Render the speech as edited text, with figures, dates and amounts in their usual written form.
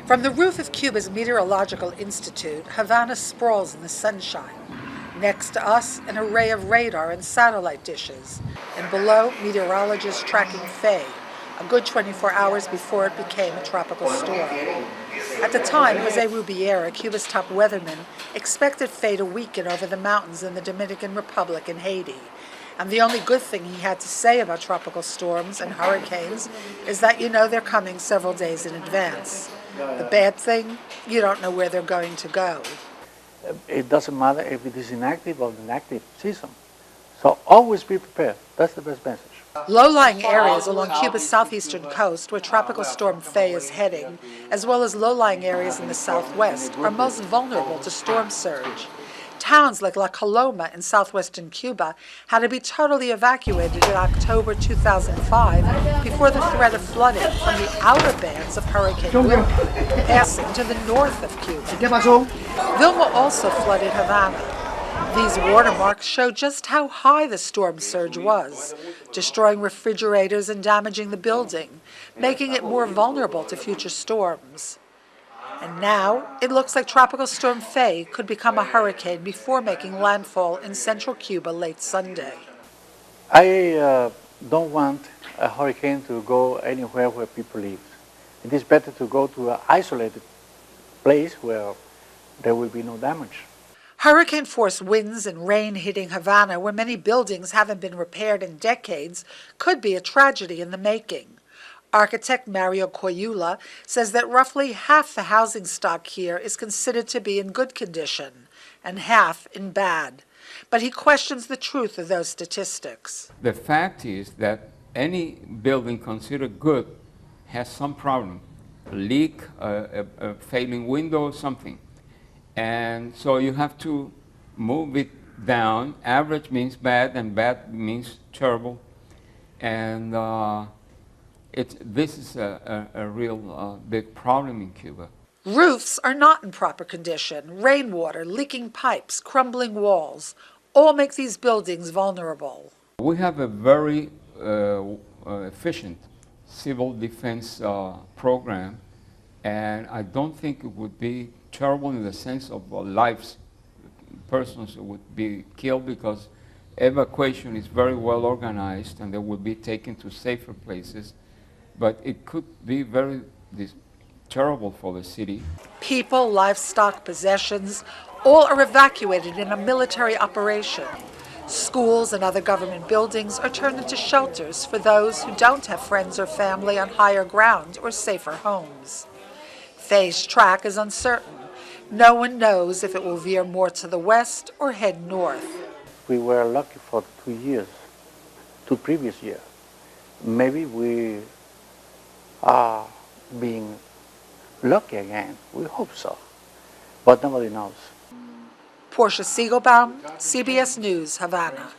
From the roof of Cuba's Meteorological Institute, Havana sprawls in the sunshine. Next to us, an array of radar and satellite dishes, and below, meteorologists tracking Fay, a good 24 hours before it became a tropical storm. At the time, Jose Rubiera, Cuba's top weatherman, expected Fay to weaken over the mountains in the Dominican Republic and Haiti. And the only good thing he had to say about tropical storms and hurricanes is that they're coming several days in advance. The bad thing, you don't know where they're going to go. It doesn't matter if it is inactive or inactive season. So always be prepared. That's the best message. Low-lying areas along Cuba's southeastern coast, where Tropical Storm Fay is heading, as well as low-lying areas in the southwest, are most vulnerable to storm surge. Towns like La Coloma in southwestern Cuba had to be totally evacuated in October 2005 before the threat of flooding from the outer bands of Hurricane Wilma passing to the north of Cuba. Wilma also flooded Havana. These watermarks show just how high the storm surge was, destroying refrigerators and damaging the building, making it more vulnerable to future storms. And now, it looks like Tropical Storm Fay could become a hurricane before making landfall in central Cuba late Sunday. I don't want a hurricane to go anywhere where people live. It is better to go to an isolated place where there will be no damage. Hurricane-force winds and rain hitting Havana, where many buildings haven't been repaired in decades, could be a tragedy in the making. Architect Mario Coyula says that roughly half the housing stock here is considered to be in good condition and half in bad. But he questions the truth of those statistics. The fact is that any building considered good has some problem, a leak, a failing window, something. And so you have to move it down. Average means bad, and bad means terrible. And this is a real big problem in Cuba. Roofs are not in proper condition. Rainwater, leaking pipes, crumbling walls, all make these buildings vulnerable. We have a very efficient civil defense program, and I don't think it would be terrible in the sense of lives. Persons would be killed because evacuation is very well organized and they will be taken to safer places. But it could be very terrible for the city. People, livestock, possessions, all are evacuated in a military operation. Schools and other government buildings are turned into shelters for those who don't have friends or family on higher ground or safer homes. Fay's track is uncertain. No one knows if it will veer more to the west or head north. We were lucky for 2 years, 2 previous years. Maybe we are being lucky again. We hope so, but nobody knows. Portia Siegelbaum, CBS News, Havana.